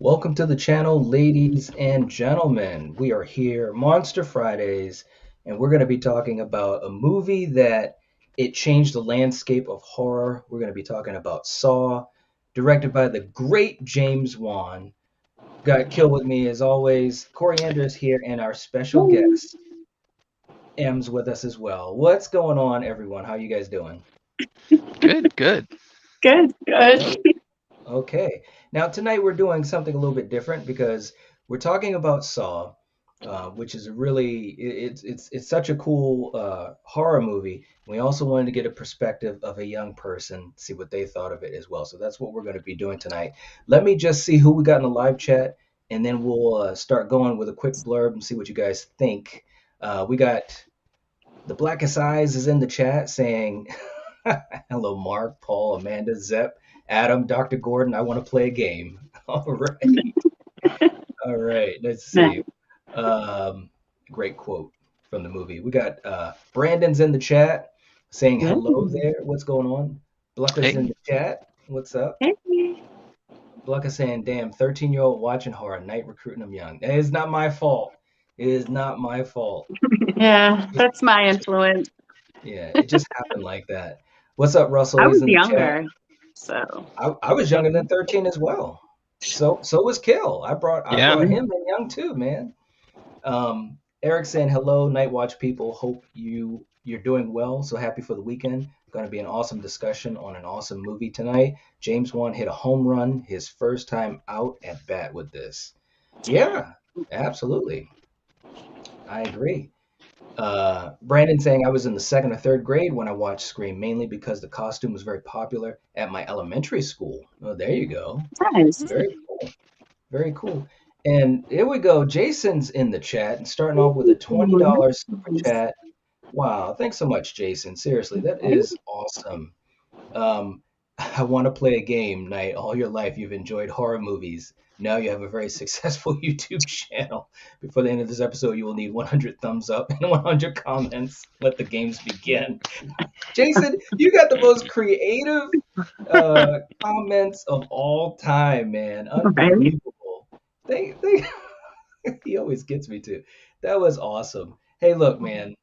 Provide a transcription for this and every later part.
Welcome to the channel, ladies and gentlemen. We are here, Monster Fridays, and we're going to be talking about a movie that it changed the landscape of horror. We're going to be talking about Saw, directed by the great James Wan. Got Kill with me as always. Coriander is here, and our special guest, M's with us as well. What's going on, everyone? How you guys doing? Good, good. Good, Good. good. Okay. Now tonight we're doing something a little bit different because we're talking about Saw, which is it's such a cool horror movie. We also wanted to get a perspective of a young person, see what they thought of it as well. So that's what we're going to be doing tonight. Let me just see who we got in the live chat, and then we'll start going with a quick blurb and see what you guys think. We got the Blackest Eyes is in the chat saying, hello, Mark, Paul, Amanda, Zep, Adam, Dr. Gordon. I want to play a game. All right. All right. Let's Nice. see. Um, Great quote from the movie. We got Brandon's in the chat saying hello Good. there. What's going on? Blucka's in Hey, the chat. What's up? Hey. Blucka saying, damn, 13-year-old watching horror, night recruiting them young. It is not my fault. It is not my fault. Yeah, that's my influence. Yeah, it just happened like that. What's up, Russell? I He's was in the chat. younger, so I was younger than 13 as well. So was Kill. I yeah. brought him in young too, man. Eric saying hello, Night Watch people. Hope you're doing well. So happy for the weekend. Going to be an awesome discussion on an awesome movie tonight. James Wan hit a home run, his first time out at bat with this. Yeah, absolutely. I agree. Brandon saying I was in the second or third grade when I watched Scream, mainly because the costume was very popular at my elementary school. Oh, there you go. nice. Very cool. Very cool. And here we go. Jason's in the chat and starting off with a $20 super Nice. chat. Wow. Thanks so much, Jason. Seriously, that is awesome. Um, I want to play a game night. All your life, you've enjoyed horror movies. Now you have a very successful YouTube channel. Before the end of this episode, you will need 100 thumbs up and 100 comments. Let the games begin. Jason, you got the most creative comments of all time, man. Right? Unbelievable. They he always gets me too. That was awesome. Hey, look, man,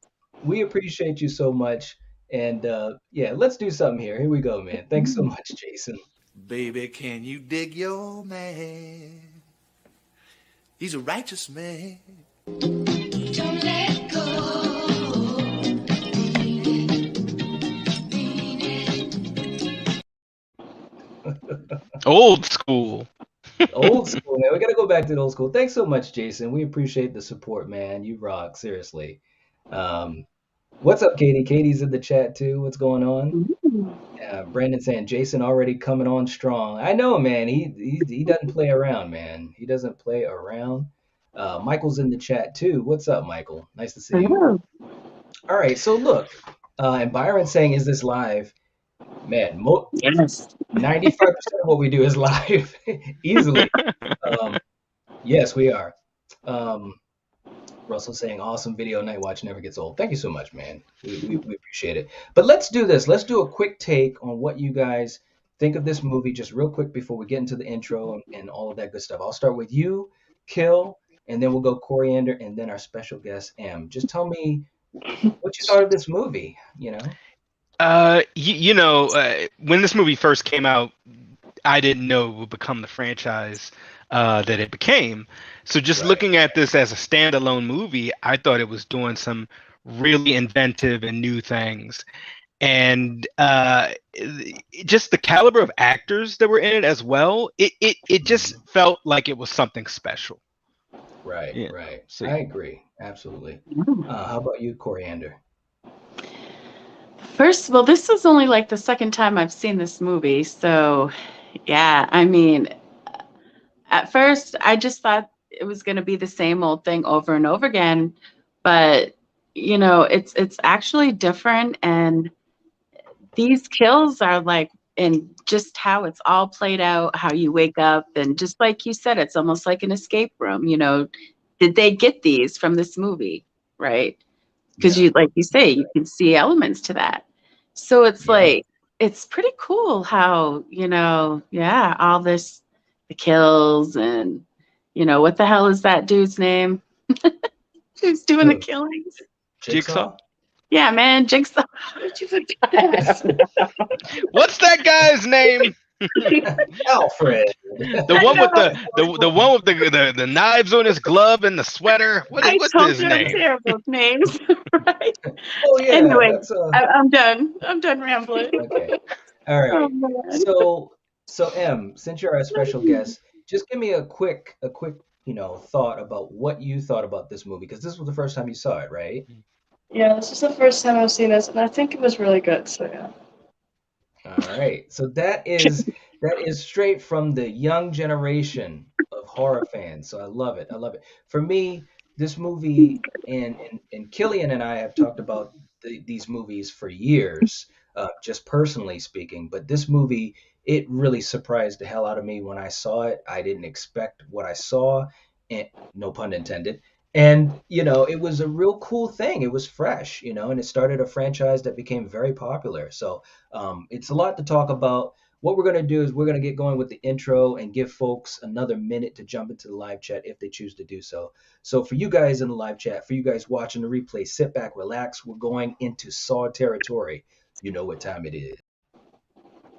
we appreciate you so much. And yeah, let's do something here. Here we go, man. Thanks so much, Jason. Baby, can you dig your man? He's a righteous man. Don't let go. Old school. Old school, man. We got to go back to the old school. Thanks so much, Jason. We appreciate the support, man. You rock, seriously. Um, what's up, Katie? Katie's in the chat too. What's going on? Brandon saying Jason already coming on strong. I know, man. He doesn't play around, man. He doesn't play around. Michael's in the chat too. What's up, Michael? Nice to see you. Oh, All right, so look, and Byron saying, "Is this live?" Man, yes. 95% of what we do is live, easily. Um, yes, we are. Um, Russell saying, awesome video, Night Watch never gets old. Thank you so much, man. We appreciate it. But let's do this. Let's do a quick take on what you guys think of this movie, just real quick before we get into the intro and all of that good stuff. I'll start with you, Kill, and then we'll go Coriander, and then our special guest, M. Just tell me what you thought of this movie, you know? When this movie first came out, I didn't know it would become the franchise that it became. So just Right. looking at this as a standalone movie, I thought it was doing some really inventive and new things. And just the caliber of actors that were in it as well, it just Mhm. felt like it was something special. Right, You know, right. so I agree. Absolutely. How about you, Coriander? First of all, this is only like the second time I've seen this movie, so yeah, I mean, at first I just thought it was going to be the same old thing over and over again, but it's actually different, and these kills are like, and just how it's all played out, how you wake up, and just like you said, it's almost like an escape room. Did they get these from this movie, right? Because Yeah, like you say, you can see elements to that. So it's yeah. like, it's pretty cool how, yeah, all this the kills and, what the hell is that dude's name? Who's doing the Who? killings? Jigsaw. Jigsaw? Yeah, man, Jigsaw. How did you forget? What's that guy's name? Alfred. The I one with know. the one with the knives on his glove and the sweater. I What's told his you I'm name? terrible with names, right? Oh yeah, Anyway, that's I'm done. I'm done rambling. okay. All Oh right. man. So M, since you're our special guest, just give me a quick, thought about what you thought about this movie because this was the first time you saw it, right? Yeah, this is the first time I've seen this, and I think it was really good. So yeah. All right. So that is straight from the young generation of horror fans. So I love it. I love it. For me, this movie and Killian and I have talked about these movies for years, just personally speaking. But this movie, it really surprised the hell out of me when I saw it. I didn't expect what I saw, and no pun intended. And it was a real cool thing. It was fresh, and it started a franchise that became very popular. So it's a lot to talk about. What we're going to do is we're going to get going with the intro and give folks another minute to jump into the live chat if they choose to do so. So for you guys in the live chat, for you guys watching the replay, sit back, relax. We're going into Saw territory. You know what time it is.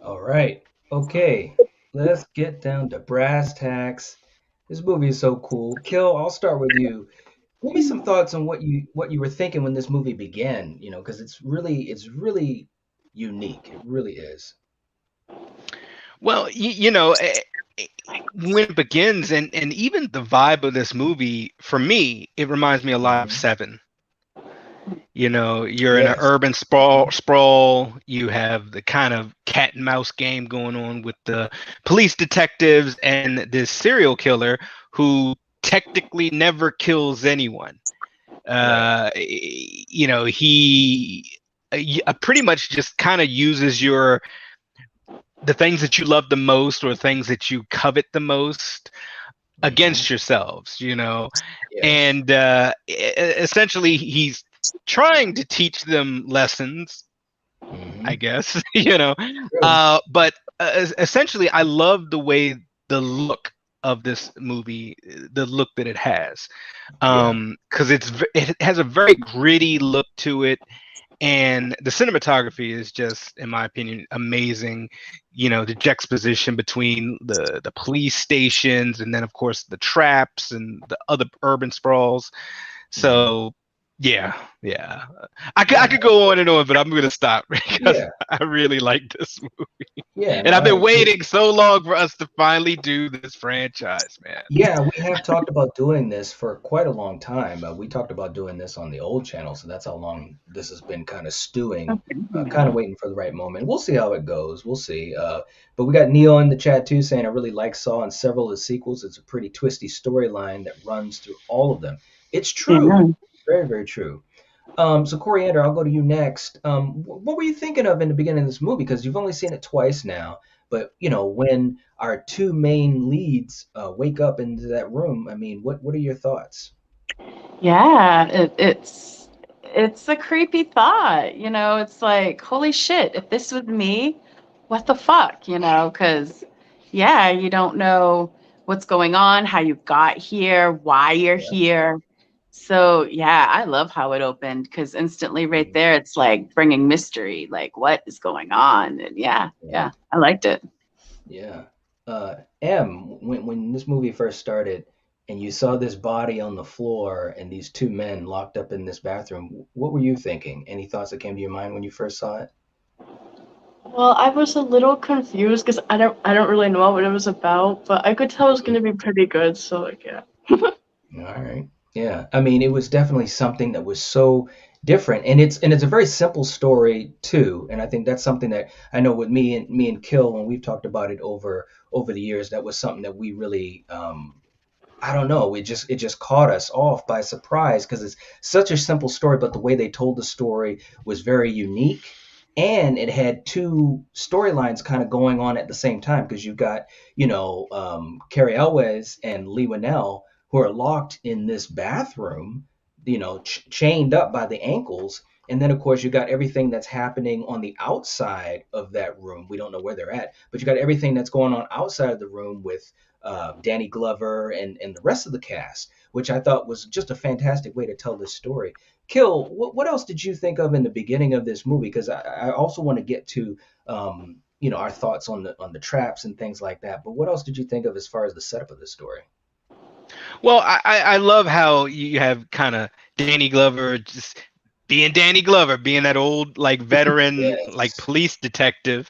All right. Okay. Let's get down to brass tacks. This movie is so cool. Kill, I'll start with you. Give me some thoughts on what you were thinking when this movie began, because it's really unique. It really is. Well, when it begins and even the vibe of this movie, for me, it reminds me a lot of Hmm. Seven. You're in an Yes. urban sprawl. You have the kind of cat and mouse game going on with the police detectives and this serial killer who technically never kills anyone. Right. He pretty much just kind of uses the things that you love the most or things that you covet the most Hmm. against yourselves, Yes. and essentially he's trying to teach them lessons, I Hmm. guess, True. but essentially I love the way the look of this movie, the look that it has, Yeah. because it has a very gritty look to it, and the cinematography is just, in my opinion, amazing. The juxtaposition between the police stations and then of course the traps and the other urban sprawls. Hmm. So yeah, I Yeah. could go on and on, but I'm gonna stop because Yeah. I really like this movie, Yeah. and No, I've I been agree. waiting so long for us to finally do this franchise, man. Yeah, we have talked about doing this for quite a long time. We talked about doing this on the old channel, so that's how long this has been kind of stewing, kind of waiting for the right moment. We'll see how it goes. We'll see. But we got Neil in the chat too saying I really like Saw and several of the sequels. It's a pretty twisty storyline that runs through all of them. It's true. Yeah. Very, very true. So Coriander, I'll go to you next. What were you thinking of in the beginning of this movie? Because you've only seen it twice now, but when our two main leads wake up into that room, I mean, what are your thoughts? Yeah, it's a creepy thought, it's like, holy shit, if this was me, what the fuck, because yeah, you don't know what's going on, how you got here, why you're Yeah. here. So yeah, I love how it opened because instantly right Mhm. there, it's like bringing mystery, like what is going on? And yeah, Right. yeah, I liked it. Yeah. M, when this movie first started and you saw this body on the floor and these two men locked up in this bathroom, what were you thinking? Any thoughts that came to your mind when you first saw it? Well, I was a little confused because I don't really know what it was about, but I could tell it was gonna be pretty good. So like yeah. All right. Yeah. I mean, it was definitely something that was so different, and it's a very simple story too. And I think that's something that I know with me and Kill when we've talked about it over the years, that was something that we really I don't know, it just caught us off by surprise because it's such a simple story, but the way they told the story was very unique. And it had two storylines kind of going on at the same time because you've got, Carrie Elwes and Lee Winnell who are locked in this bathroom, chained up by the ankles. And then, of course, you got everything that's happening on the outside of that room. We don't know where they're at, but you got everything that's going on outside of the room with Danny Glover and the rest of the cast, which I thought was just a fantastic way to tell this story. Kill, what else did you think of in the beginning of this movie? Because I also want to get to our thoughts on the traps and things like that. But what else did you think of as far as the setup of this story? Well, I love how you have kind of Danny Glover just being Danny Glover, being that old like veteran like Yes. police detective,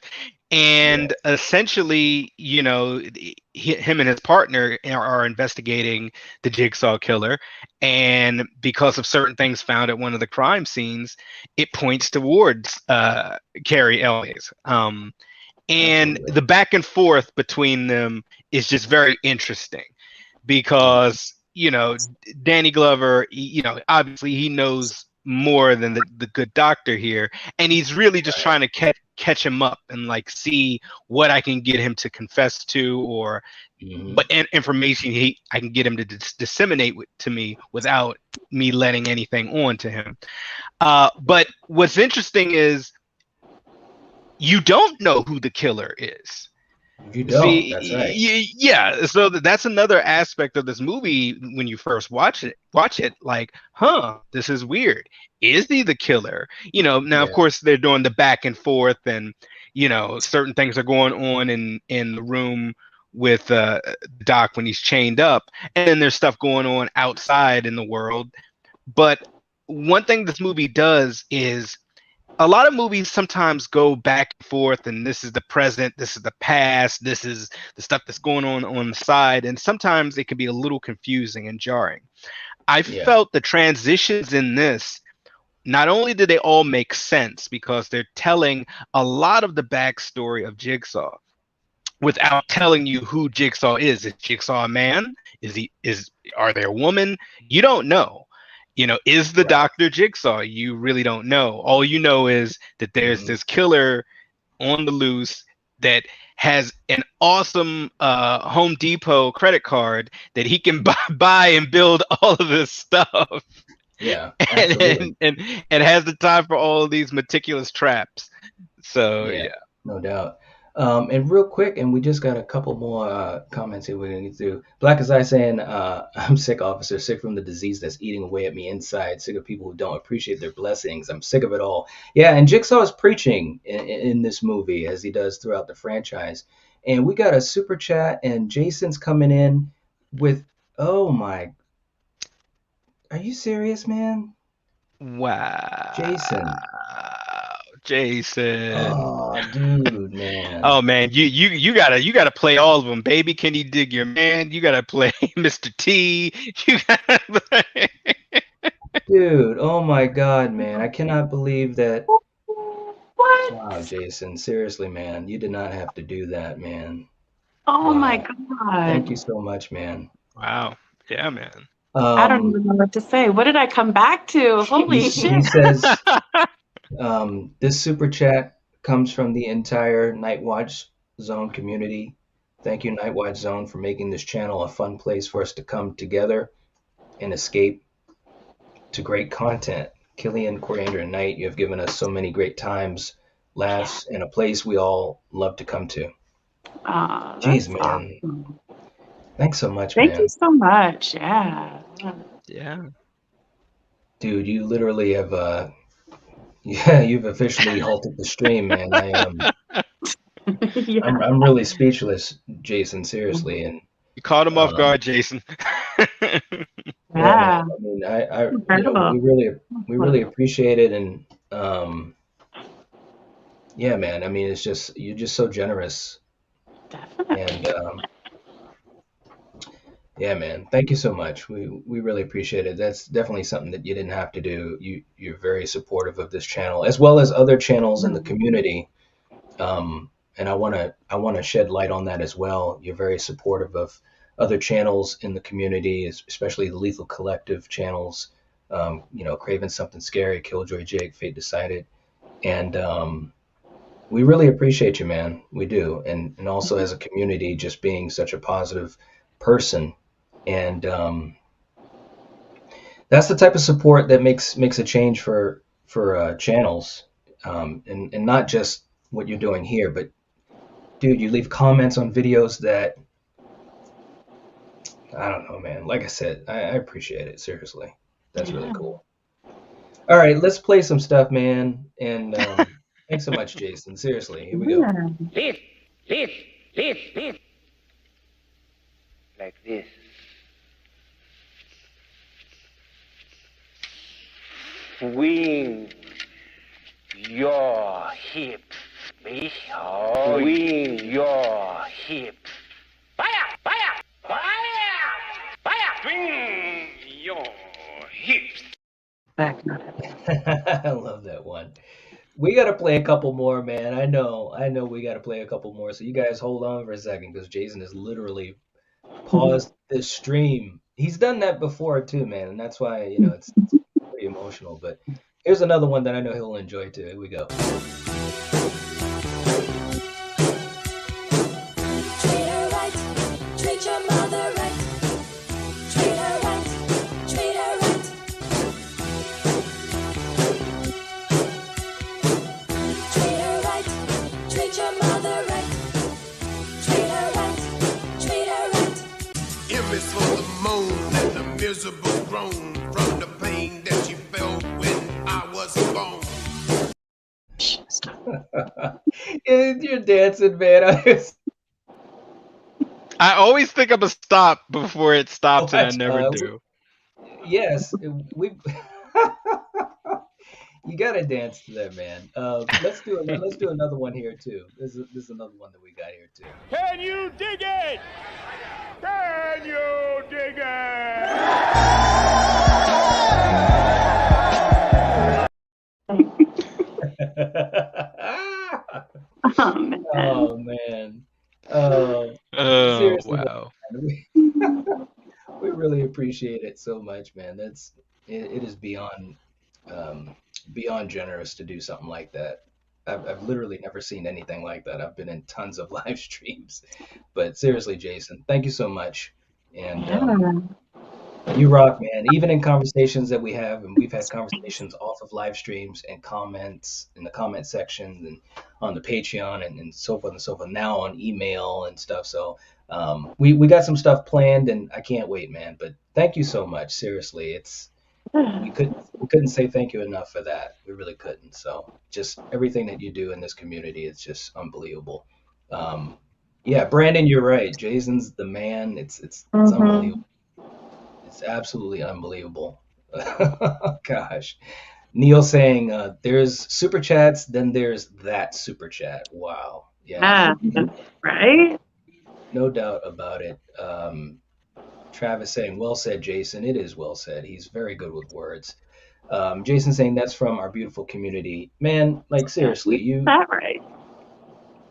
Yeah. and essentially, him and his partner are investigating the Jigsaw killer, and because of certain things found at one of the crime scenes, it points towards Carrie Elways. And Absolutely. the back and forth between them is just very interesting Mhm. because Danny Glover, obviously he knows more than the good doctor here, and he's really just trying to catch him up and like see what I can get him to confess to, or Mhm. what information I can get him to disseminate to me without me letting anything on to him. But what's interesting is you don't know who the killer is. You don't. That's right. See, yeah. So that's another aspect of this movie. When you first watch it, like, this is weird. Is he the killer? Now of Yeah. course they're doing the back and forth, and certain things are going on in the room with Doc when he's chained up, and then there's stuff going on outside in the world. But one thing this movie does is a lot of movies sometimes go back and forth, and this is the present, this is the past, this is the stuff that's going on the side, and sometimes it can be a little confusing and jarring. I Yeah. felt the transitions in this, not only did they all make sense because they're telling a lot of the backstory of Jigsaw without telling you who Jigsaw is. Is Jigsaw a man? Are they a woman? You don't know. Is the Right. Doctor Jigsaw? You really don't know. All you know is that there's Mhm. this killer on the loose that has an awesome Home Depot credit card that he can buy and build all of this stuff, Yeah. and, Absolutely. and and and has the time for all of these meticulous traps. So Yeah. yeah. No doubt. And real quick, and we just got a couple more comments here we're gonna get through. Black as I saying, I'm sick, officer, sick from the disease that's eating away at me inside. Sick of people who don't appreciate their blessings. I'm sick of it all. Yeah, and Jigsaw is preaching in this movie as he does throughout the franchise. And we got a super chat, and Jason's coming in with, oh my, are you serious, man? Wow, Jason. Jason. Oh, dude, man. Oh man, you gotta play all of them, baby. Can you dig your man? You gotta play Mr. T. You gotta play. Dude, oh my God, man. I cannot believe that. Wow, What? Jason. Seriously, man. You did not have to do that, man. Oh my Wow. Thank you God. so much, man. Wow. Yeah, man. I don't Um, even know what to say. What did I come back to? Holy he shit. says this super chat comes from the entire Night Watch Zone community. Thank you, Night Watch Zone, for making this channel a fun place for us to come together and escape to great content. Killian, Coriander, and Knight, you have given us so many great times, Yeah. laughs, and a place we all love to come to. Oh, Jeez, that's man. awesome. Thanks so much, Thank you man. so much. Yeah. Yeah. Dude, you literally have yeah, you've officially halted the stream, man. Yeah. I'm really speechless, Jason, seriously. And You caught him off um guard, Jason. yeah, man. Yeah. I mean, I Incredible. we really appreciate it. And um yeah, man. I mean, it's just you're just so generous. And Definitely. yeah, man. Thank you so much. We really appreciate it. That's definitely something that you didn't have to do. You're very supportive of this channel as well as other channels in the community. And I want to shed light on that as well. You're very supportive of other channels in the community, especially the Lethal Collective channels. Craven Something Scary, Killjoy Jake, Fate Decided, and we really appreciate you, man. We do, and also as a community, just being such a positive person, and that's the type of support that makes a change for channels, and not just what you're doing here, but dude, you leave comments on videos that I don't know, man. Like I said, I appreciate it. Seriously, that's really Yeah. cool. All right, let's play some stuff, man. And thanks so much, Jason. Seriously, here we go. Yeah. Lift, lift, lift, lift. Like this. Swing your hips, baby. Swing your hips. Fire, fire, fire, fire. Swing your hips. Back not I love that one. We got to play a couple more, man. I know we got to play a couple more. So you guys hold on for a second because Jason has literally paused this stream. He's done that before too, man, and that's why, it's pretty emotional. But here's another one that I know he'll enjoy too. Here we go. Treat her right, treat your mother right. Treat her right, treat her right. Treat her right, treat your mother right. Treat her right, treat her right. M is for the moan and the miserable groan from the pain that you felt when I was born. You're dancing, man. I always think of a stop before it stops, and I Watch, never do. yes, we. You gotta dance to that, man. Let's do another one here too. This is another one that we got here too. Can you dig it? Can you dig it? Oh man. Oh man. Oh, Oh seriously, wow. man, we really appreciate it so much, man. It is beyond generous to do something like that. I've literally never seen anything like that. I've been in tons of live streams, but seriously, Jason, thank you so much. And Yeah. you rock, man. Even in conversations that we have, and we've had conversations off of live streams and comments in the comment section and on the Patreon and so forth and so forth. Now on email and stuff. So we got some stuff planned, and I can't wait, man. But thank you so much. Seriously, we couldn't say thank you enough for that. We really couldn't. So just everything that you do in this community is just unbelievable. Yeah, Brandon, you're right. Jason's the man. It's Mhm. unbelievable. It's absolutely unbelievable. Gosh. Neil saying there's super chats, then there's that super chat. Wow. Yeah, Yeah. Right? no doubt about it. Travis saying, well said, Jason. It is well said. He's very good with words. Jason saying that's from our beautiful community. Man, like seriously, Is that right?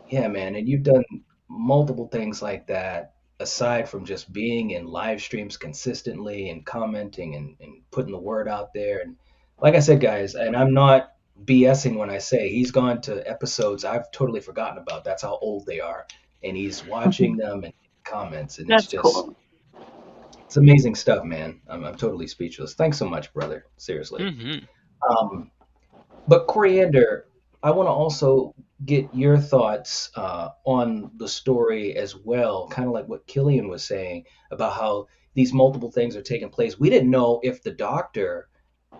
yeah, man, and you've done multiple things like that aside from just being in live streams consistently and commenting and putting the word out there. And like I said, guys, and I'm not BSing when I say he's gone to episodes I've totally forgotten about. That's how old they are. And he's watching them and comments, and That's cool. it's amazing stuff, man. I'm totally speechless. Thanks so much, brother. Seriously. Hmm. Um, but Coriander, I want to also get your thoughts on the story as well, kind of like what Killian was saying about how these multiple things are taking place. We didn't know if the doctor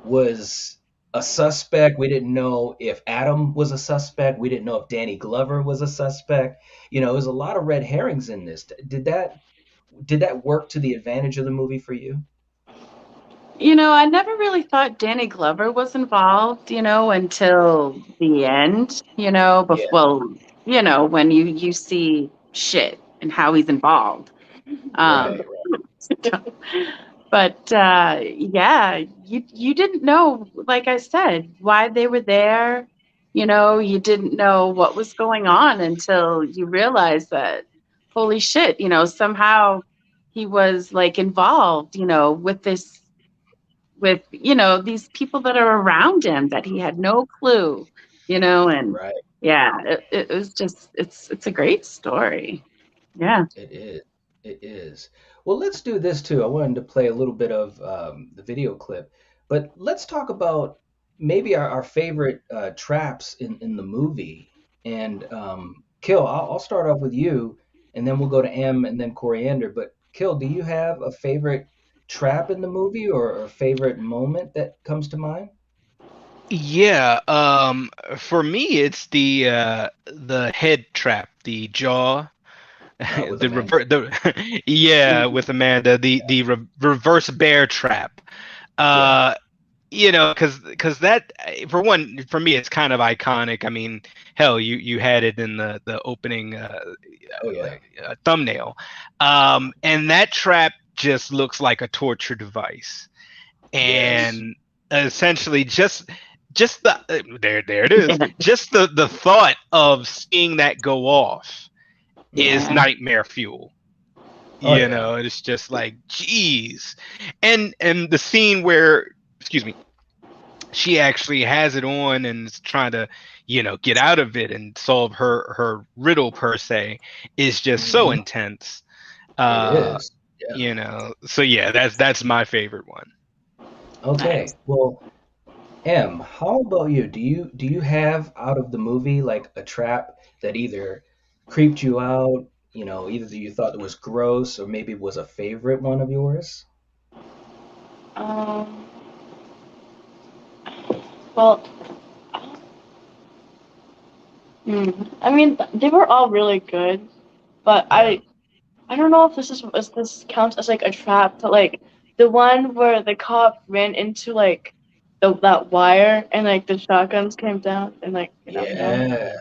was a suspect. We didn't know if Adam was a suspect. We didn't know if Danny Glover was a suspect. There's a lot of red herrings in this. Did that work to the advantage of the movie for you? I never really thought Danny Glover was involved, until the end, Yeah, when you see shit and how he's involved. Um, right. but yeah, you didn't know, like I said, why they were there. You didn't know what was going on until you realized that, holy shit, somehow he was like involved, with these people that are around him that he had no clue, and Right. yeah, it was just it's a great story. Yeah. It is. It is. Well, let's do this too. I wanted to play a little bit of the video clip, but let's talk about maybe our favorite traps in the movie. And Kill, I'll start off with you, and then we'll go to M and then Coriander. But Kill, do you have a favorite trap in the movie or a favorite moment that comes to mind? Yeah, for me it's the head trap, the jaw, With the Amanda? yeah, with Amanda, the reverse bear trap. Yeah. Uh, because that for one, for me, it's kind of iconic. I mean, hell, you had it in the opening Oh yeah. thumbnail, and that trap just looks like a torture device, Yes. and essentially just the there it is, Yeah. just the thought of seeing that go off is Hmm. Yeah. nightmare fuel. Oh yeah. It's just like, geez. And the scene where, excuse me, she actually has it on and is trying to, get out of it and solve her riddle per se, is just so Hmm. intense. It Uh, is. Yeah. so yeah, that's my favorite one. Nice. Okay. Well, M, how about you? Do you have out of the movie like a trap that either creeped you out, either that you thought it was gross or maybe was a favorite one of yours? Um, well, I mean, they were all really good, but Yeah. I don't know if this counts as like a trap, but like the one where the cop ran into like that wire and like the shotguns came down and like hit him. Yeah.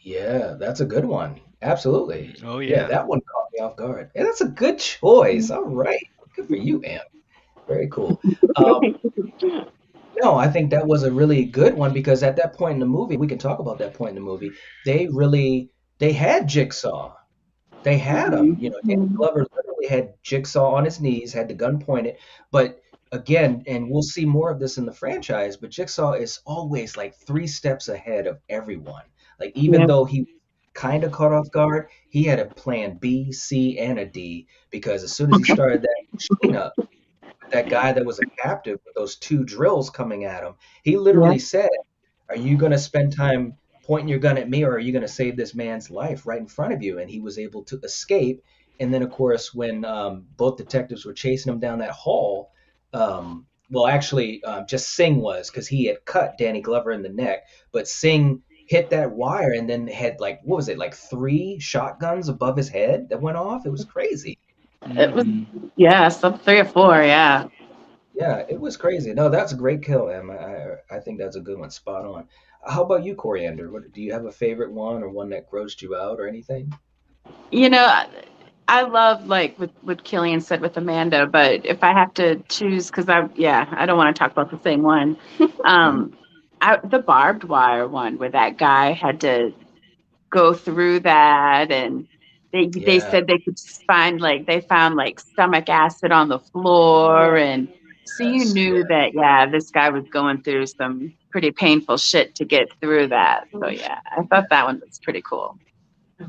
Yeah, that's a good one. Absolutely. Oh Yeah, yeah. that one caught me off guard. And that's a good choice. All right. Good for you, M. Very cool. Um, no, I think that was a really good one because at that point in the movie, we can talk about that point in the movie, they had Jigsaw. They had him. Danny Mhm. Glover literally had Jigsaw on his knees, had the gun pointed. But again, and we'll see more of this in the franchise, but Jigsaw is always like three steps ahead of everyone. Like even Yeah. though he kind of caught off guard, he had a plan B, C, and a D because as soon as he started that machine up, that guy that was a captive with those two drills coming at him, he Yeah. literally said, "Are you going to spend time pointing your gun at me, or are you going to save this man's life right in front of you?" And he was able to escape. And then, of course, when both detectives were chasing him down that hall, well, actually, just Singh was because he had cut Danny Glover in the neck, but Singh hit that wire and then had like what was it like three shotguns above his head that went off. It was crazy. It was, Hmm. yeah, some 3 or 4. Yeah. Yeah, it was crazy. No, that's a great kill, Em. I think that's a good one. Spot on. How about you, Coriander? Do you have a favorite one or one that grossed you out or anything? You know, I love like what Killian said with Amanda, but if I have to choose, because I don't want to talk about the same one. Mhm. Um, the barbed wire one where that guy had to go through that, and they Yeah, said they could find like they found like stomach acid on the floor, and so you yes, knew yeah. that this guy was going through some pretty painful shit to get through that. So yeah, I thought that one was pretty cool.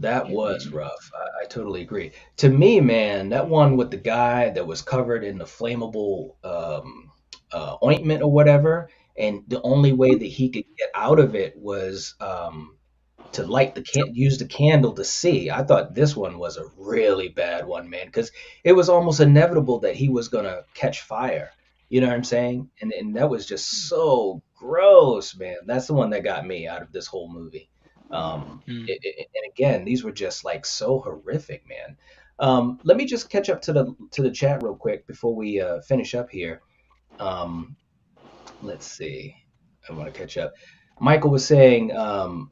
That was rough. I totally agree. To me, man, that one with the guy that was covered in the flammable ointment or whatever, and the only way that he could get out of it was to light use the candle to see. I thought this one was a really bad one, man, because it was almost inevitable that he was gonna catch fire. You know what I'm saying? And that was just so gross, man. That's the one that got me out of this whole movie. And again, these were just like so horrific, man. Let me just catch up to the chat real quick before we finish up here. Um, let's see. I want to catch up. Michael was saying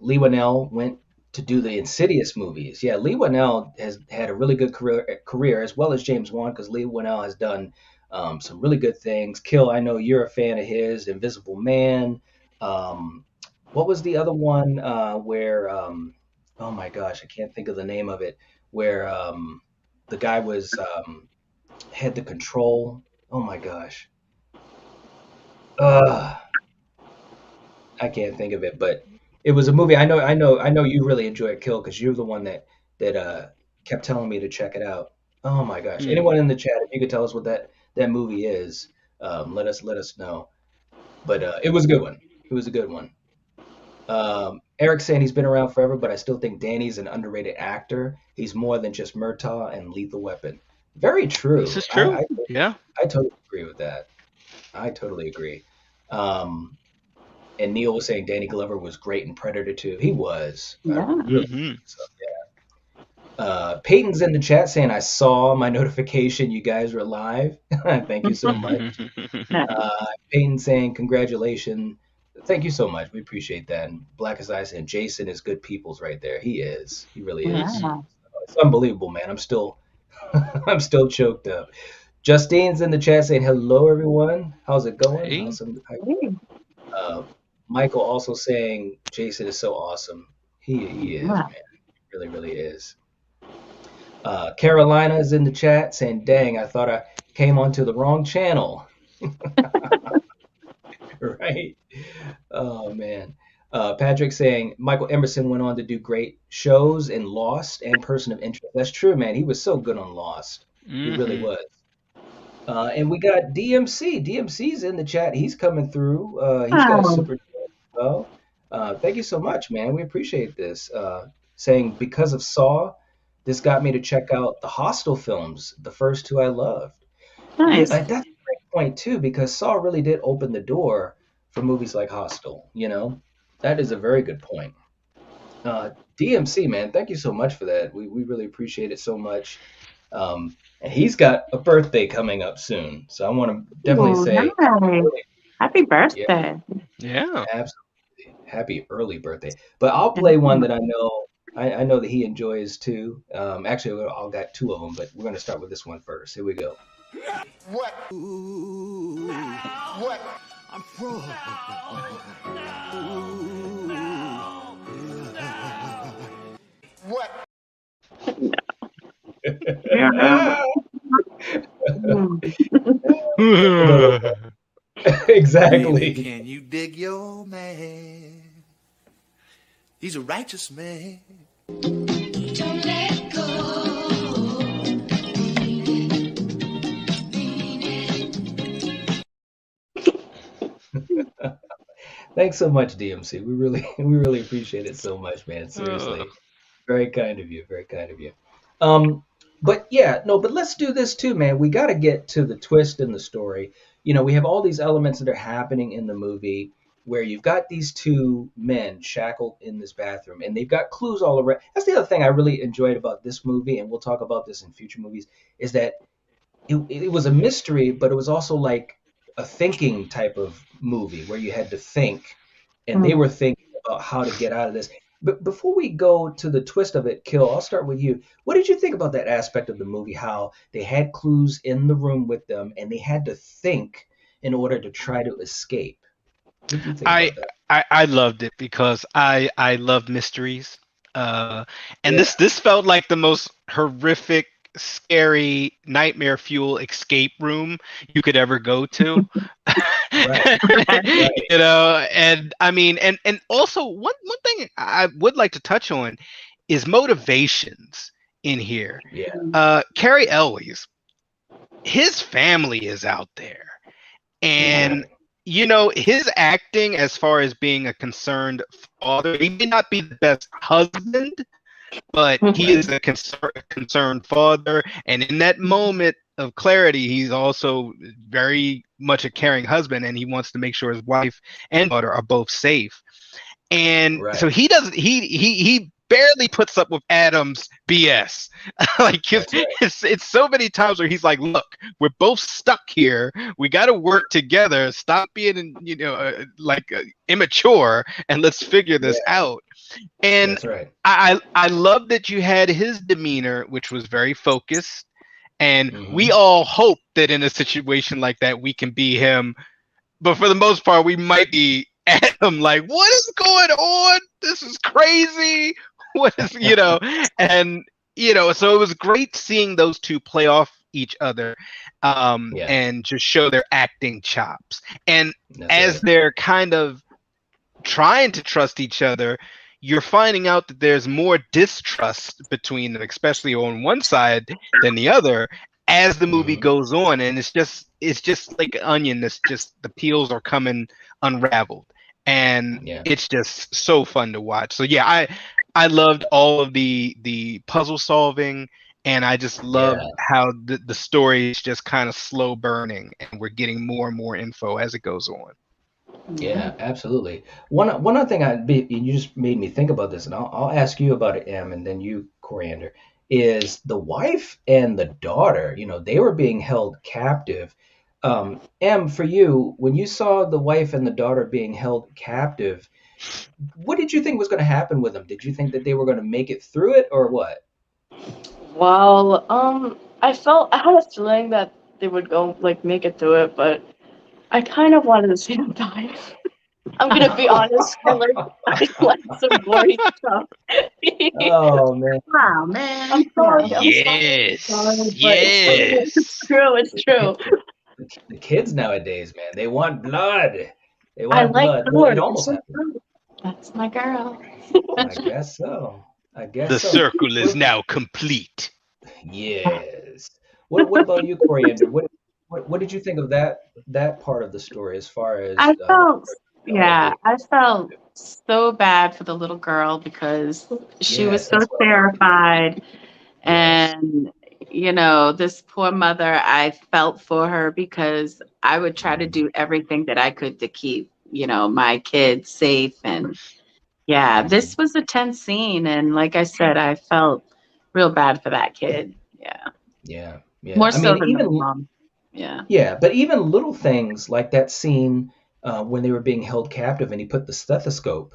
Lee Winnell went to do the Insidious movies. Yeah, Lee Winnell has had a really good career as well as James Wan because Lee Winnell has done some really good things. Kill, I know you're a fan of his. Invisible Man. Um, what was the other one where? Oh my gosh, I can't think of the name of it. Where the guy was had the control. Oh my gosh. Uh, I can't think of it, but it was a movie. I know you really enjoyed Kill because you're the one that kept telling me to check it out. Oh my gosh! Hmm. Anyone in the chat, if you could tell us what that movie is, let us know. But it was a good one. He was a good one. Eric saying he's been around forever, but I still think Danny's an underrated actor. He's more than just Murtaugh and Lethal Weapon. Very This true. is true. Yeah. I totally agree with that. I totally agree. Um, and Neil was saying Danny Glover was great in Predator 2. He was. I Yeah. really Hmm. so. Peyton's in the chat saying I saw my notification. You guys were live. Thank you so much. Nice. Peyton saying congratulations. Thank you so much. We appreciate that. And Black as I saying Jason is good people's right there. He is. He really is. Yeah. It's unbelievable, man. I'm still I'm still choked up. Justine's in the chat saying hello everyone. How's it going? Hey. Uh, Michael also saying Jason is so awesome. He is, Yeah. man. He really, really is. Carolina is in the chat saying, dang, I thought I came onto the wrong channel. Right? Oh, man. Patrick saying, Michael Emerson went on to do great shows in Lost and Person of Interest. That's true, man. He was so good on Lost. He really Mhm. was. And we got DMC. DMC's in the chat. He's coming through. He's got a Oh, super chat as well. Thank you so much, man. We appreciate this. Saying because of Saw, this got me to check out the Hostel films, the first two I loved. nice. That's a great point too, because Saw really did open the door for movies like Hostel. You know, that is a very good point. DMC, man, thank you so much for that. We really appreciate it so much. And he's got a birthday coming up soon, so I want to definitely Oh, say, nice. Happy yeah, birthday. Yeah. absolutely happy early birthday. But I'll play one that I know. I know that he enjoys too. Actually, I'll got two of them, but we're going to start with this one first. Here we go. What? Ooh, what? I'm from. What? Yeah. Exactly. Can you dig your man? He's a righteous man. Don't let go. Thanks so much, DMC. We really appreciate it so much, man. Seriously. Very kind of you. Very kind of you. But yeah, no, but let's do this too, man. We got to get to the twist in the story. You know, we have all these elements that are happening in the movie where you've got these two men shackled in this bathroom and they've got clues all around. That's the other thing I really enjoyed about this movie, and we'll talk about this in future movies, is that it was a mystery, but it was also like a thinking type of movie where you had to think, and they were thinking about how to get out of this. But before we go to the twist of it, Kill, I'll start with you. What did you think about that aspect of the movie? How they had clues in the room with them, and they had to think in order to try to escape. What did you think I, about that? I loved it because I love mysteries. And Yeah, this felt like the most horrific, scary, nightmare fuel escape room you could ever go to. right, right. You know, and I mean, and also one thing I would like to touch on is motivations in here. Yeah, Carrie Elwes, his family is out there. And exactly. you know, his acting as far as being a concerned father, he may not be the best husband, but he Right. is a concerned father. And in that moment of clarity, he's also very much a caring husband, and he wants to make sure his wife and daughter are both safe. And so Right. he doesn't he barely puts up with Adam's BS. Like That's right. it's so many times where he's like, look, we're both stuck here, we got to work together, stop being immature, and let's figure Yeah, this out. And that's right. I love that you had his demeanor, which was very focused, and we Hmm. all hope that in a situation like that we can be him, but for the most part, we might be Adam. Like, what is going on? This is crazy. What is, and so it was great seeing those two play off each other, Yeah, and just show their acting chops. And that's as right. they're kind of trying to trust each other, you're finding out that there's more distrust between them, especially on one side than the other, as the movie Hmm. goes on. And it's just like an onion. That's just, the peels are coming unraveled. and Yeah. it's just so fun to watch. So yeah, I loved all of the puzzle solving, and I just Yeah. loved how the story is just kind of slow burning, and we're getting more and more info as it goes on. Yeah, absolutely. One other thing and you just made me think about this, and I'll ask you about it, Em, and then you, Coriander, is the wife and the daughter, they were being held captive. Em, for you, when you saw the wife and the daughter being held captive, what did you think was going to happen with them? Did you think that they were going to make it through it or what? Well, I had a feeling that they would go like make it through it, but I kind of wanted to see them die. I'm gonna be honest. I like some gory stuff. Oh man. Wow, man. I'm sorry. Yeah. I'm sorry. I'm sorry, Yes, but it's true. It's yes. true. It's true. The kids nowadays, man, they want blood. They I want like blood. Well, gore. it It's almost so happened. true. That's my girl. I guess so. I guess The so. circle is What, now complete. yes. What about you, Coriander? What did you think of that part of the story as far as I felt, the daughter yeah, being I felt so bad for the little girl because she was yes, so that's what I wanted. terrified. Yes. And, this poor mother, I felt for her because I would try to Mhm. do everything that I could to keep, my kids safe. And yeah, Mhm. this was a tense scene. And like I said, I felt real bad for that kid. Yeah. Yeah. Yeah. More I so mean, than the even mom. Yeah. yeah, but even little things like that scene when they were being held captive and he put the stethoscope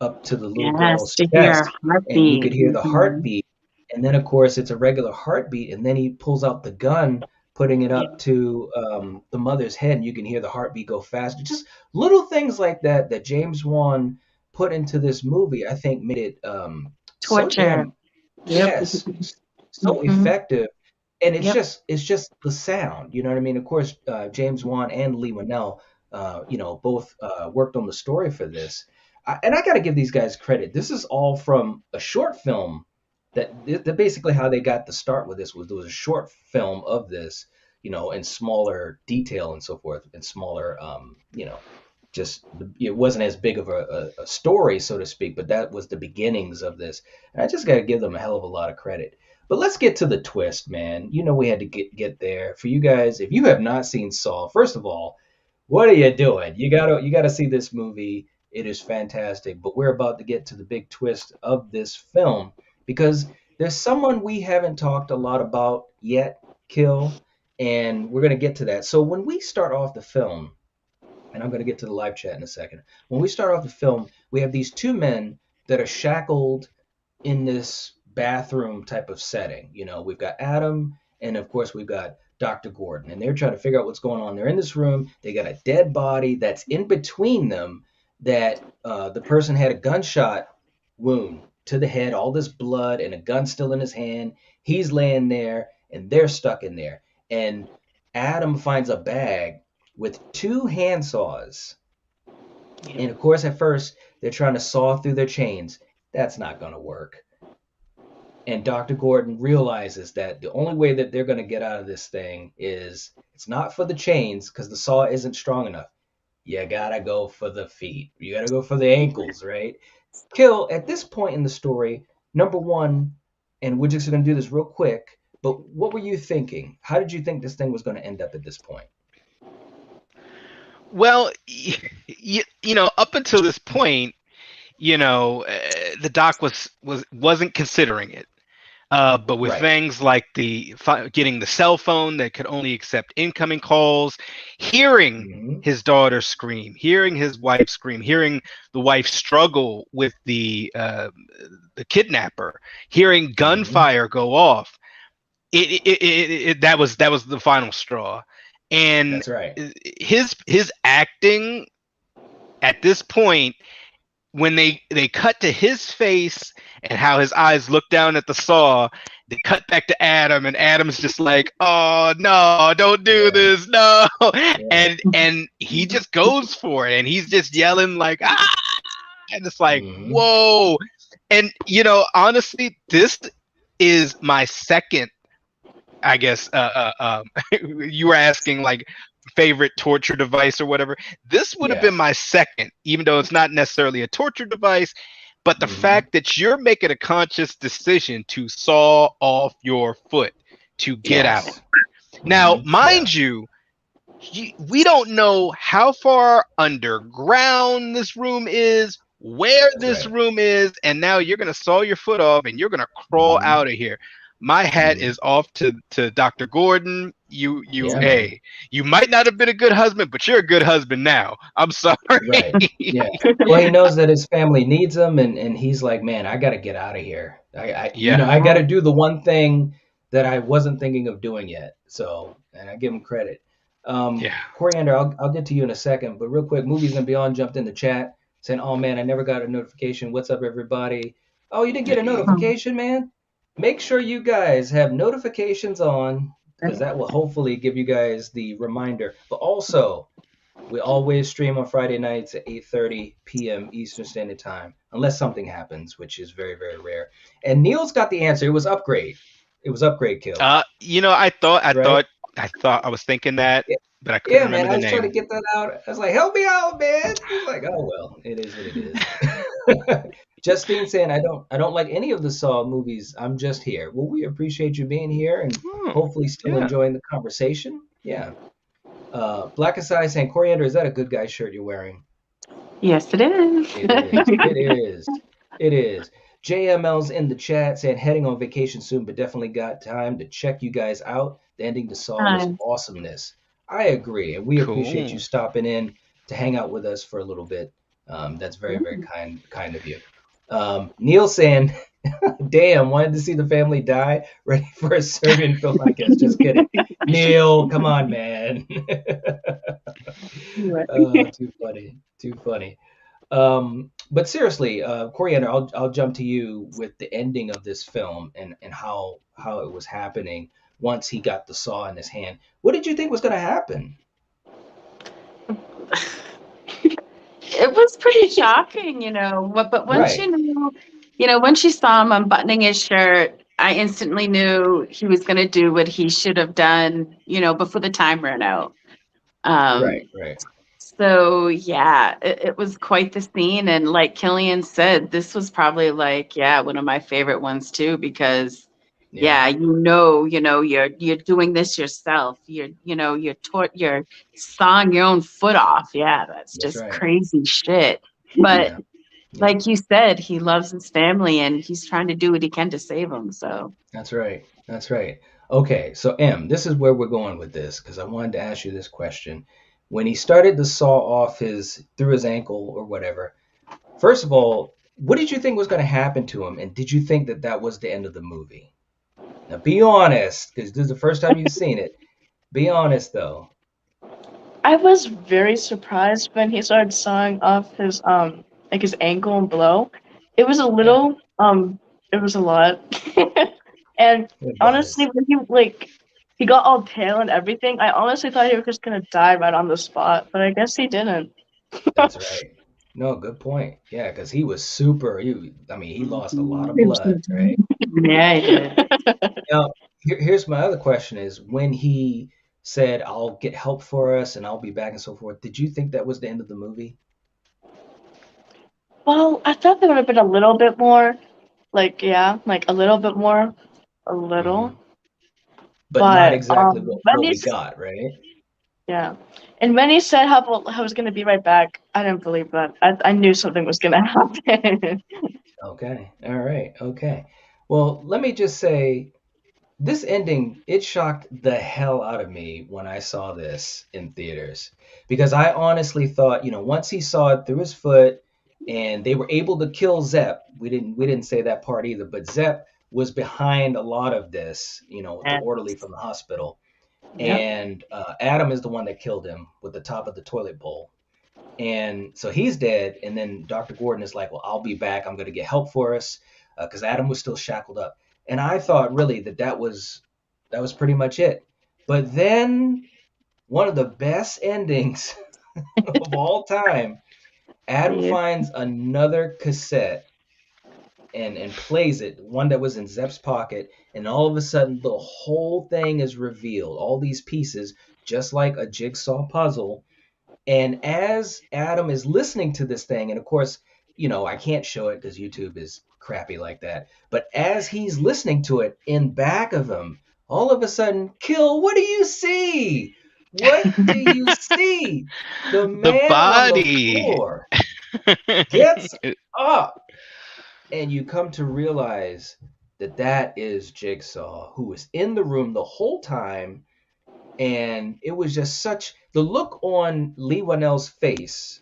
up to the little Yes, girl's to hear chest and you heartbeat. could hear the Hmm. heartbeat. And then, of course, it's a regular heartbeat. And then he pulls out the gun, putting it Yeah. up to the mother's head, and you can hear the heartbeat go faster. Just little things like that that James Wan put into this movie, I think made it so Torture. damn, Yep. yes, so Hmm. effective, and Yep. it's just the sound, you know what I mean? Of course, James Wan and Lee Winnell, both worked on the story for this, and I got to give these guys credit. This is all from a short film that basically how they got the start with this was there was a short film of this, in smaller detail and so forth, and smaller, just it wasn't as big of a story, so to speak, but that was the beginnings of this. And I just got to give them a hell of a lot of credit. But let's get to the twist, man. We had to get there. For you guys, if you have not seen Saw, first of all, what are you doing? You gotta see this movie. It is fantastic. But we're about to get to the big twist of this film because there's someone we haven't talked a lot about yet, Kill, and we're gonna get to that. So when we start off the film, and I'm going to get to the live chat in a second. When we start off the film, we have these two men that are shackled in this bathroom type of setting. We've got Adam, and of course, we've got Dr. Gordon, and they're trying to figure out what's going on. They're in this room, they got a dead body that's in between them that the person had a gunshot wound to the head, all this blood, and a gun still in his hand. He's laying there, and they're stuck in there. And Adam finds a bag with two handsaws. And of course, at first, they're trying to saw through their chains. That's not going to work. And Dr. Gordon realizes that the only way that they're going to get out of this thing is it's not for the chains because the saw isn't strong enough. You got to go for the feet. You got to go for the ankles, right? Kill, at this point in the story, number one, and we're just going to do this real quick, but what were you thinking? How did you think this thing was going to end up at this point? Well, up until this point, the doc wasn't considering it. But with Right. things like getting the cell phone that could only accept incoming calls, hearing Hmm. his daughter scream, hearing his wife scream, hearing the wife struggle with the kidnapper, hearing Hmm. gunfire go off, that was the final straw. And That's right. his acting at this point, when they cut to his face and how his eyes look down at the saw, they cut back to Adam, and Adam's just like, "Oh no, don't do Yeah. this, no!" Yeah. And he just goes for it, and he's just yelling like, "Ah!" And it's like, Hmm. whoa. And honestly, this is my second, I guess. You were asking like favorite torture device or whatever. This would have Yeah. been my second, even though it's not necessarily a torture device. But the Mhm. fact that you're making a conscious decision to saw off your foot to get out. Yes. Now, Mhm. mind you, we don't know how far underground this room is, where That's this right. room is, and now you're gonna saw your foot off and you're gonna crawl Mhm. out of here. My hat Mhm. is off to Dr. Gordon. Yeah, man. Hey, you might not have been a good husband, but you're a good husband now. I'm sorry. Right. Yeah. Well, he knows that his family needs him, and he's like, man, I got to get out of here. I Yeah. I got to do the one thing that I wasn't thinking of doing yet. So, and I give him credit. Yeah. Coriander, I'll get to you in a second, but real quick, Movies and Beyond jumped in the chat saying, oh man, I never got a notification. What's up, everybody? Oh, you didn't get a notification, man? Make sure you guys have notifications on, because that will hopefully give you guys the reminder. But also, we always stream on Friday nights at 8:30 p.m. Eastern Standard Time, unless something happens, which is very, very rare. And Neil's got the answer. It was Upgrade. It was Upgrade Kill, I right? was thinking that, but I couldn't Yeah, man. remember I the was trying to name. get that out. I was like, "Help me out, man." He's like, "Oh well, it is what it is." Justine saying, I don't like any of the Saw movies. I'm just here." Well, we appreciate you being here and Oh, hopefully still yeah. enjoying the conversation. Yeah. Black Asai saying, "Coriander, is that a good guy shirt you're wearing?" Yes, it is. It is. It is. It is. JML's in the chat saying heading on vacation soon, but definitely got time to check you guys out. The ending to Saw was Nice. awesomeness. I agree, and we appreciate you Cool. stopping in to hang out with us for a little bit. That's very, very kind of you. Neil saying, "Damn, wanted to see the family die. Ready for a Serbian film, I guess." Just kidding, Neil. Come on, man. Too funny. Too funny. But seriously, Coriander, I'll jump to you with the ending of this film and how it was happening once he got the saw in his hand. What did you think was going to happen? It was pretty shocking, but once Right. once she saw him unbuttoning his shirt, I instantly knew he was going to do what he should have done, before the time ran out. Right. Right. So yeah, it was quite the scene. And like Killian said, this was probably one of my favorite ones too, because Yeah. you're doing this yourself. You're sawing your own foot off. Yeah, that's That's just right. crazy shit. But Yeah. Yeah. like you said, he loves his family and he's trying to do what he can to save them. So That's right. That's right. Okay, so M, this is where we're going with this because I wanted to ask you this question. When he started to saw off his through his ankle or whatever, first of all, what did you think was going to happen to him, and did you think that that was the end of the movie? Now, be honest, because this is the first time you've seen it. Be honest, though. I was very surprised when he started sawing off his his ankle and below. It was a Yeah, little it was a lot. And it honestly, was. when he got all pale and everything, I honestly thought he was just gonna die right on the spot, but I guess he didn't. That's right. No, good point. Yeah, because he was super. I mean, he lost a lot of blood, right? yeah, he did. Now, here's my other question: is when he said, "I'll get help for us and I'll be back" and so forth. Did you think that was the end of the movie? Well, I thought there would have been a little bit more, like a little bit more, a Hmm. little. But not But exactly when what we he's got, right? yeah, and when he said how I was gonna be right back, I didn't believe that. I knew something was gonna happen. Okay. All right. Okay. Well, let me just say this ending, it shocked the hell out of me when I saw this in theaters because I honestly thought, once he saw it through his foot and they were able to kill Zepp, we didn't say that part either, but Zepp was behind a lot of this, the orderly from the hospital. Yep. And Adam is the one that killed him with the top of the toilet bowl. And so he's dead. And then Dr. Gordon is like, well, I'll be back. I'm going to get help for us because Adam was still shackled up. And I thought really that was pretty much it. But then one of the best endings of all time, Adam Yeah. finds another cassette and plays it, one that was in Zepp's pocket, and all of a sudden the whole thing is revealed, all these pieces, just like a jigsaw puzzle. And as Adam is listening to this thing, and of course, I can't show it because YouTube is crappy like that. But as he's listening to it, in back of him, all of a sudden, Kill, what do you see? What do you see? The The man on the body. floor gets up, and you come to realize that that is Jigsaw, who was in the room the whole time. And it was just such the look on Lee Whannell's face,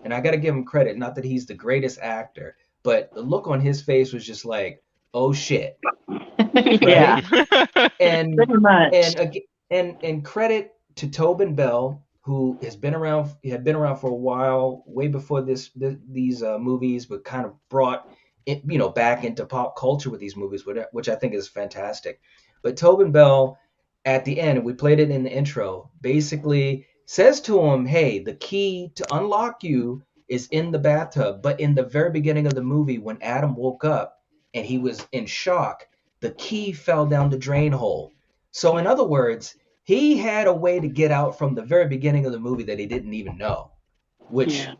and I got to give him credit, not that he's the greatest actor, but the look on his face was just like, oh shit, Yeah, right? And pretty much. and credit to Tobin Bell, who had been around for a while, way before these movies, but kind of brought it, back into pop culture with these movies, which I think is fantastic. But Tobin Bell, at the end, we played it in the intro, basically says to him, "Hey, the key to unlock you is in the bathtub." But in the very beginning of the movie, when Adam woke up and he was in shock, the key fell down the drain hole. So, in other words, he had a way to get out from the very beginning of the movie that he didn't even know, which Yeah.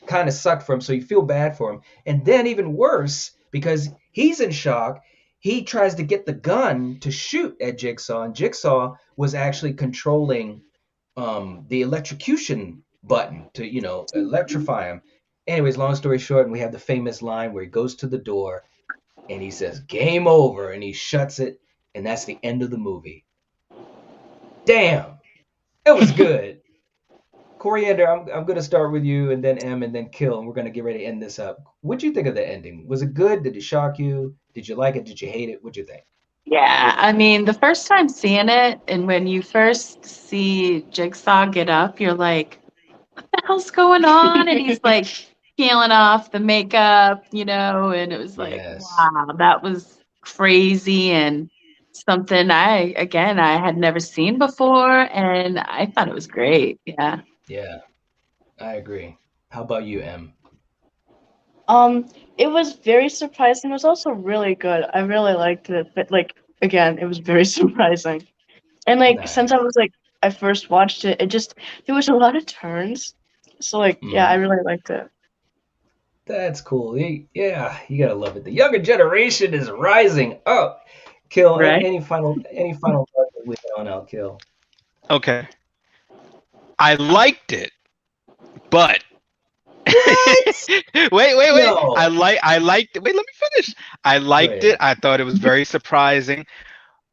kind of sucked for him. So you feel bad for him. And then even worse, because he's in shock, he tries to get the gun to shoot at Jigsaw, and Jigsaw was actually controlling the electrocution button to, electrify him. Anyways, long story short, and we have the famous line where he goes to the door and he says, "Game over," and he shuts it, and that's the end of the movie. Damn, it was good. Coriander, I'm going to start with you, and then M, and then Kill, and we're going to get ready to end this up. What'd you think of the ending? Was it good? Did it shock you? Did you like it? Did you hate it? What'd you think? Yeah, I mean, the first time seeing it, and when you first see Jigsaw get up, you're like, what the hell's going on? And he's like peeling off the makeup, and it was like, Yes. wow, that was crazy and something I had never seen before, and I thought it was great. Yeah. Yeah, I agree. How about you, M? It was very surprising. It was also really good. I really liked it, but again, it was very surprising. And since Nice. I first watched it, there was a lot of turns. So yeah, I Hmm. really liked it. That's cool. Yeah, you gotta love it. The younger generation is rising up. Kill. Right? Any final thoughts as we go on out, Kill? Okay. I liked it, but What? wait. No. I liked it. Wait, let me finish. I Go liked it. ahead. I thought it was very surprising.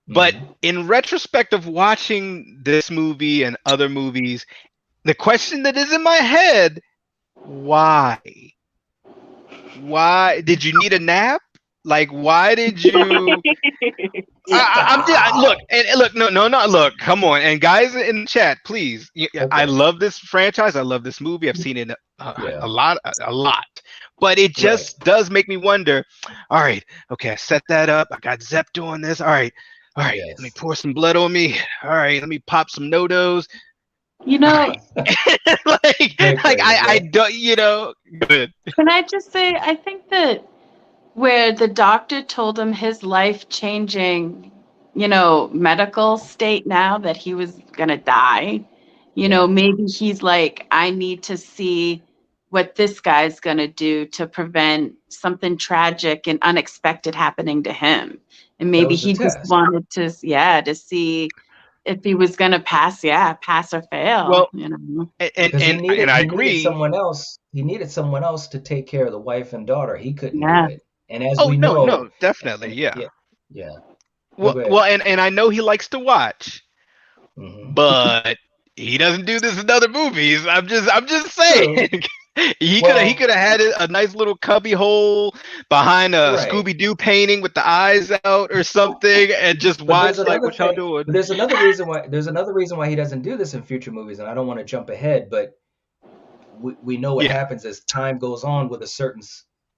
But Hmm. in retrospect of watching this movie and other movies, the question that is in my head, why? Why did you need a nap? Like, why did you? Look, Stop. and look, no, look, come on, and guys in the chat, please. I Okay. love this franchise. I love this movie. I've seen it Yeah. a lot, but it Right. just does make me wonder. All right, okay, I set that up. I got Zep doing this. All right. Let me Yes. pour some blood on me. All right, let me pop some no-dos. You All know, right, like, Very creative. I Yep. don't, good. can I just say, I think that where the doctor told him his life-changing, medical state now that he was gonna die, Yeah. maybe he's like, I need to see what this guy's gonna do to prevent something tragic and unexpected happening to him. And That maybe was the he just test. wanted to see if he was gonna pass or fail, Well, and Because he and needed and I he needed agree. someone else. He needed someone else to take care of the wife and daughter. He couldn't do Yeah. it. And as Oh we no, know, no, definitely, and yeah. yeah, yeah. No, Well, go well, ahead. and I know he likes to watch, Hmm. but he doesn't do this in other movies. I'm just True. saying. He could have Well, had a nice little cubby hole behind a right. Scooby Doo painting with the eyes out or something, and just But there's watch like another what y'all thing. doing. But there's another reason why he doesn't do this in future movies, and I don't want to jump ahead, but we know what Yeah, happens as time goes on with a certain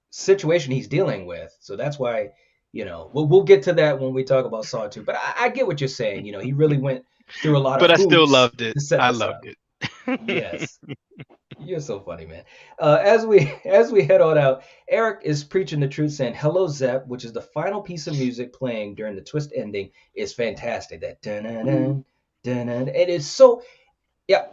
situation he's dealing with. So that's why, we'll get to that when we talk about Saw 2. But I get what you're saying. He really went through a lot of but I still hoops loved it. to set I this loved up. it. Yes. You're so funny, man. As we head on out, Eric is preaching the truth, saying "Hello Zep," which is the final piece of music playing during the twist ending, is fantastic. That dun dun dun dun. It is so. Yeah,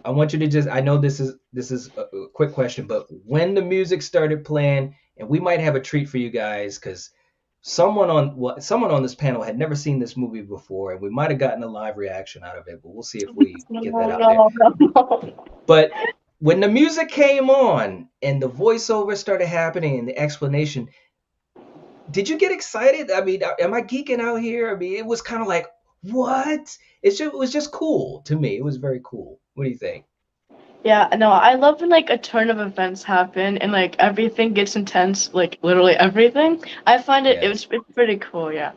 I want you to just. I know this is a quick question, but when the music started playing, and we might have a treat for you guys because someone on this panel had never seen this movie before, and we might have gotten a live reaction out of it, but we'll see if we No, get that out there. no, no. But when the music came on and the voiceover started happening and the explanation, did you get excited? I mean, am I geeking out here? I mean, it was kind of like, what? It was just cool to me. It was very cool. What do you think? Yeah, no, I love when like a turn of events happen and like everything gets intense, like literally everything. I find Yes. it's pretty cool, yeah.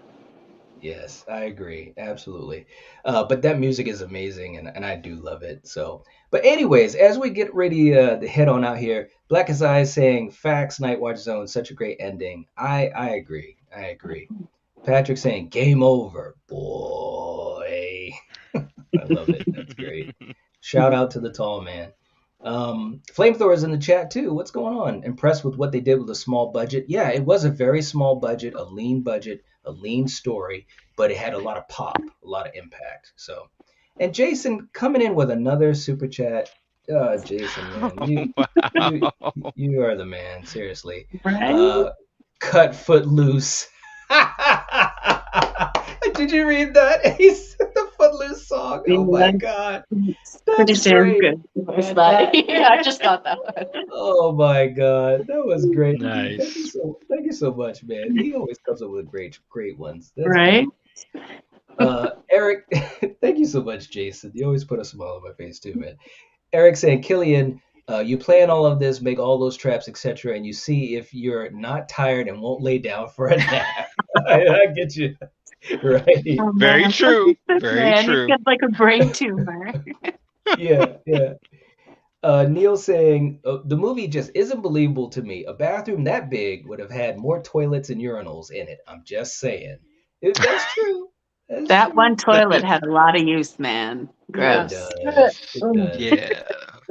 Yes, I agree. Absolutely. But that music is amazing and I do love it. So, but anyways, as we get ready to head on out here, Black as I is saying facts, Night Watch Zone, such a great ending. I agree. I agree. Patrick saying game over, boy. I love it. That's great. Shout out to the tall man. Flamethrower's in the chat too. What's going on? Impressed with what they did with a small budget? Yeah, it was a very small budget, a lean story, but it had a lot of pop, a lot of impact. So, and Jason coming in with another super chat. Jason, man, you Wow. you are the man. Seriously. Right? Uh, cut footloose. Did you read that? He's the Footloose song. Oh my Yeah, God, it's pretty that's damn great. good. It's that. Yeah, I just got that one. Oh my God, that was great. Nice. Thank you so much, man. He always comes up with great ones. That's Right? great. Eric, thank you so much, Jason. You always put a smile on my face too, man. Eric saying, Killian, you plan all of this, make all those traps, etc., and you see if you're not tired and won't lay down for a nap. I get you, right? Oh Very man, true. this Very man, he's true. got like a brain tumor. Yeah, yeah. Neil saying the movie just isn't believable to me. A bathroom that big would have had more toilets and urinals in it. I'm just saying. That's true. That's That true. one toilet had a lot of use, man. Yeah, it Gross. does. It Mm. does. Yeah.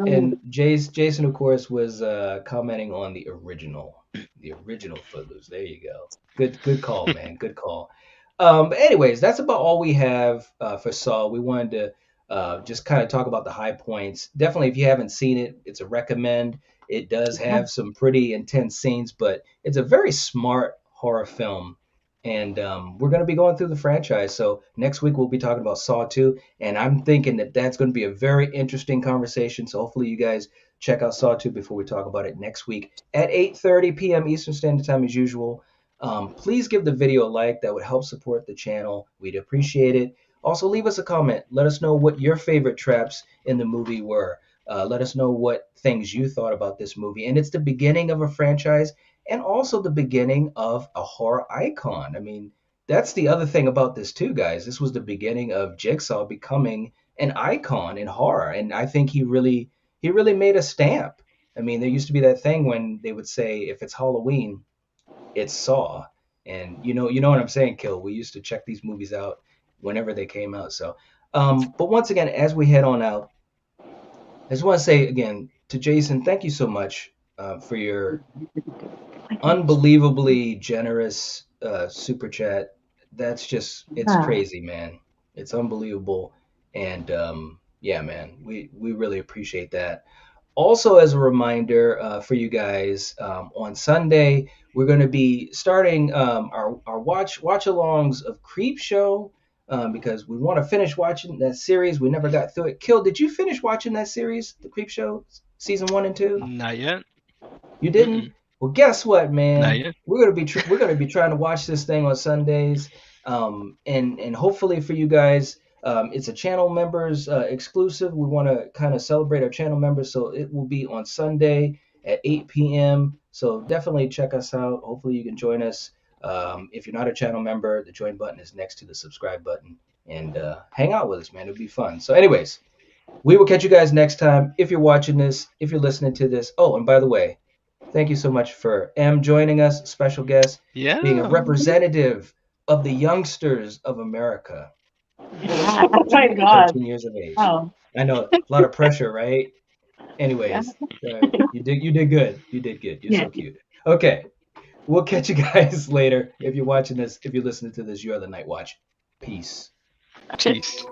And Jason, of course, was commenting on the original Footloose. There you go. Good call, man. Good call. But anyways, that's about all we have for Saw. We wanted to just kind of talk about the high points. Definitely, if you haven't seen it, it's a recommend. It does have some pretty intense scenes, but it's a very smart horror film. And we're going to be going through the franchise. So next week we'll be talking about Saw 2, and I'm thinking that that's going to be a very interesting conversation. So hopefully you guys check out Saw 2 before we talk about it next week at 8:30 p.m. Eastern Standard Time as usual. Please give the video a like. That would help support the channel. We'd appreciate it. Also, leave us a comment. Let us know what your favorite traps in the movie were. Let us know what things you thought about this movie. And it's the beginning of a franchise and also the beginning of a horror icon. I mean, that's the other thing about this too, guys. This was the beginning of Jigsaw becoming an icon in horror, and I think he really made a stamp. I mean, there used to be that thing when they would say if it's Halloween, it's Saw, and you know what I'm saying, Kill. We used to check these movies out whenever they came out. So, but once again, as we head on out, I just want to say again to Jason, thank you so much for your unbelievably generous super chat. It's Ah, crazy, man. It's unbelievable, and yeah, man, we really appreciate that. Also, as a reminder for you guys, on Sunday we're going to be starting our watch-alongs of Creep Show, because we want to finish watching that series. We never got through it. Kill, did you finish watching that series, the Creep Show, season 1 and 2? Not yet. You didn't? Mm-mm. Well, guess what, Not man? yet. We're gonna be trying to watch this thing on Sundays, and hopefully for you guys, it's a channel members exclusive. We want to kind of celebrate our channel members, so it will be on Sunday at 8 p.m. So definitely check us out. Hopefully you can join us. If you're not a channel member, the join button is next to the subscribe button, and hang out with us, man. It'll be fun. So, anyways, we will catch you guys next time. If you're watching this, if you're listening to this. Oh, and by the way, thank you so much for M joining us, special guest, being a Yeah. representative of the youngsters of America, yeah. Oh my god. 13 years of age. Oh, I know, a lot of pressure, right? Anyways, you did good. You did good. You're Yeah. so cute. Okay, we'll catch you guys later. If you're watching this, if you're listening to this, you are the Night Watch. Peace. Peace.